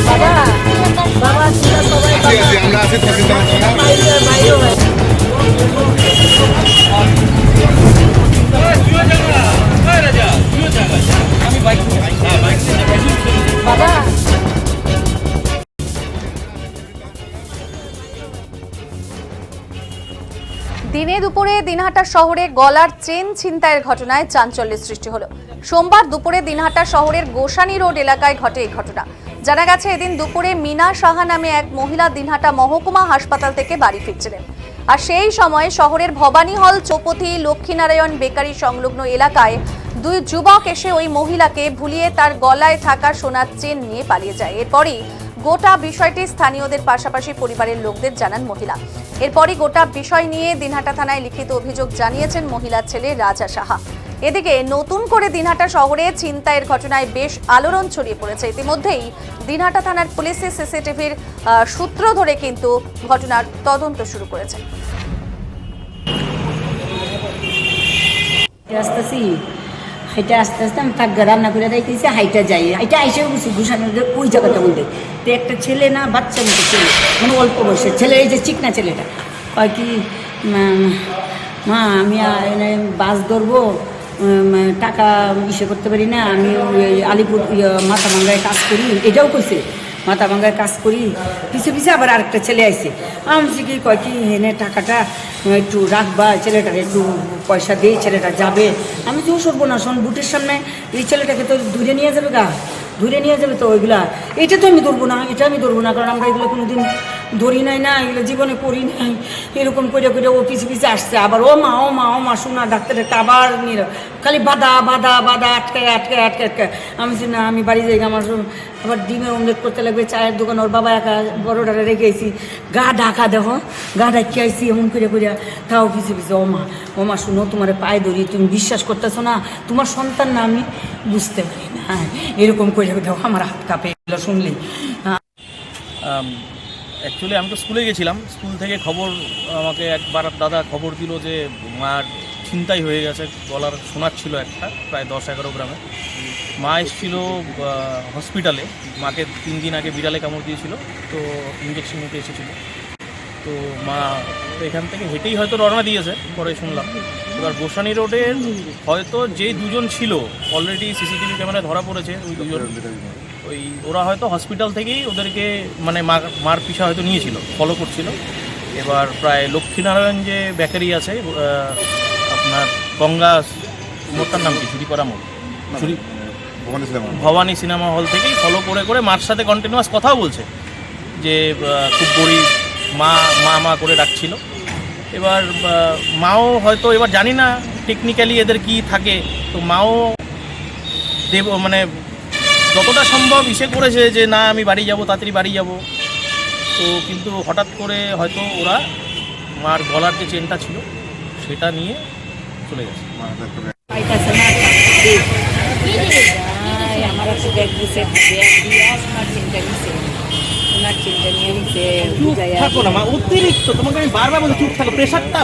বাবা বাবা সবাই আমরা আছি বাবা দিনে দুপুরে দিনহাটা শহরে গলার চেন ছিনতাইয়ের ঘটনায় চাঞ্চল্যের সৃষ্টি হলো। সোমবার দুপুরে দিনহাটা শহরের গোসানি রোড এলাকায় ঘটে এই ঘটনা। জানা গেছে, এদিন দুপুরে মিনা সাহা নামে এক মহিলা দিনহাটা মহকুমা হাসপাতাল থেকে বাড়ি ফিরছিলেন। আর সেই সময় শহরের ভবানী হল চৌপথি লক্ষ্মীনারায়ণ বেকারি সংলগ্ন এলাকায় দুই যুবক এসে ওই মহিলাকে ভুলিয়ে তার গলায় থাকা সোনার চেন নিয়ে পালিয়ে যায়। এরপরই গোটা বিষয়টি স্থানীয়দের পাশাপাশি পরিবারের লোকদের জানান মহিলা। এরপরই গোটা বিষয় নিয়ে দিনহাটা থানায় লিখিত অভিযোগ জানিয়েছেন মহিলার ছেলে রাজা সাহা। এদিকে নতুন করে দিনহাটা শহরে ছিনতাইয়ের ঘটনায় বেশ আলোড়ন ছড়িয়ে পড়েছে। ইতিমধ্যেই দিনহাটা থানার পুলিশের সিসিটিভির সূত্র ধরে কিন্তু ঘটনার তদন্ত শুরু করেছে। হাইটা আস্তে আস্তে আমি থাকবে রান্না করে রেখেছি, হাইটা যাই, হাইটা আইসেও গেছি ঘুষানোর ওই জায়গাটা বলতে। তো একটা ছেলে না, বাচ্চা মতো ছেলে, মানে অল্প বয়সের ছেলে, এই যে চিকনা ছেলেটা কয় কি, মা আমি বাস ধরবো, টাকা ইসে করতে পারি না, আমি ওই আলিপুর মাথাভাঙ্গায় কাজ করি, এটাও কইছে মাথাভাঙ্গায় কাজ করি। পিছিয়ে পিছিয়ে আবার আরেকটা ছেলে আইছে, আমি কি কয় কি এনে টাকাটা একটু রাখবা, ছেলেটাকে একটু পয়সা দিয়ে ছেলেটা যাবে। আমি তো সরবো না, শোন বুটের সামনে এই ছেলেটাকে তো দূরে নিয়ে যাবে, দূরে নিয়ে যাবে তো ওইগুলা, এটা তো আমি ধরবো না, এটা আমি ধরবো না, কারণ আমরা এগুলো কোনোদিন ধরি নাই না, এগুলো জীবনে করি নাই। এরকম করে করে ও পিছিয়ে পিছিয়ে আসছে, আবার ও মা শোনা ডাক্তারের আবার নিয়ে খালি বাধা বাধা বাধা আটকায় আটকায় আটকায় আটকায়। আমি না, আমি বাড়ি যাই, আমার আবার ডিমের অমলেট করতে লাগবে, চায়ের দোকান ওর বাবা একা বড়োটারে রেখে আইসি, গা ঢাকা দেখো, গা ঢাকি আইসি এমন করে করে, তাও পিছিয়ে পিছিয়ে ও মা শুনো, তোমার পায়ে ধরি, তুমি বিশ্বাস করতেছো না, তোমার সন্তান না, আমি বুঝতে পারি না, এরকম করে দেখো আমার হাত কাঁপে এগুলো শুনলি। অ্যাকচুয়ালি আমি তো স্কুলে গেছিলাম, স্কুল থেকে খবর আমাকে একবার দাদা খবর দিল যে মার ছিনতাই হয়ে গেছে, গলার সোনার ছিল একটা, প্রায় 10-11 গ্রামে। মা এসেছিল হসপিটালে, মাকে 3 দিন আগে বিড়ালে কামড় দিয়েছিল, তো ইঞ্জেকশন নিতে এসেছিলো। তো মা এখান থেকে হেঁটেই হয়তো রওনা দিয়েছে, পরে শুনলাম। এবার গোসানি রোডের হয়তো যে দুজন ছিল অলরেডি সিসিটিভি ক্যামেরায় ধরা পড়েছে, ওই দুজন, ওই ওরা হয়তো হসপিটাল থেকেই ওদেরকে মানে মার পিছা হয়তো নিয়েছিল, ফলো করছিল। এবার প্রায় লক্ষ্মীনারায়ণ যে বেকারি আছে আপনার গঙ্গা মোড়টার নাম কি, চুরিপাড়া মোড়, ভবানী সিনেমা হল থেকেই ফলো করে করে মার সাথে কন্টিনিউয়াস কথাও বলছে যে খুব গরিব, মা করে ডাকছিল। এবার মাও হয়তো, এবার জানি না টেকনিক্যালি এদের কি থাকে, তো মাও মানে যতটা সম্ভব ইসে করেছে যে না আমি বাড়ি যাব, তাড়াতাড়ি বাড়ি যাব। তো কিন্তু হঠাৎ করে হয়তো ওরা মার গলার যে চেনটা ছিল সেটা নিয়ে চলে গেছে। অতিরিক্ত তোমাকে আমি বারবার বলছি চুপ থাকো, প্রেশারটা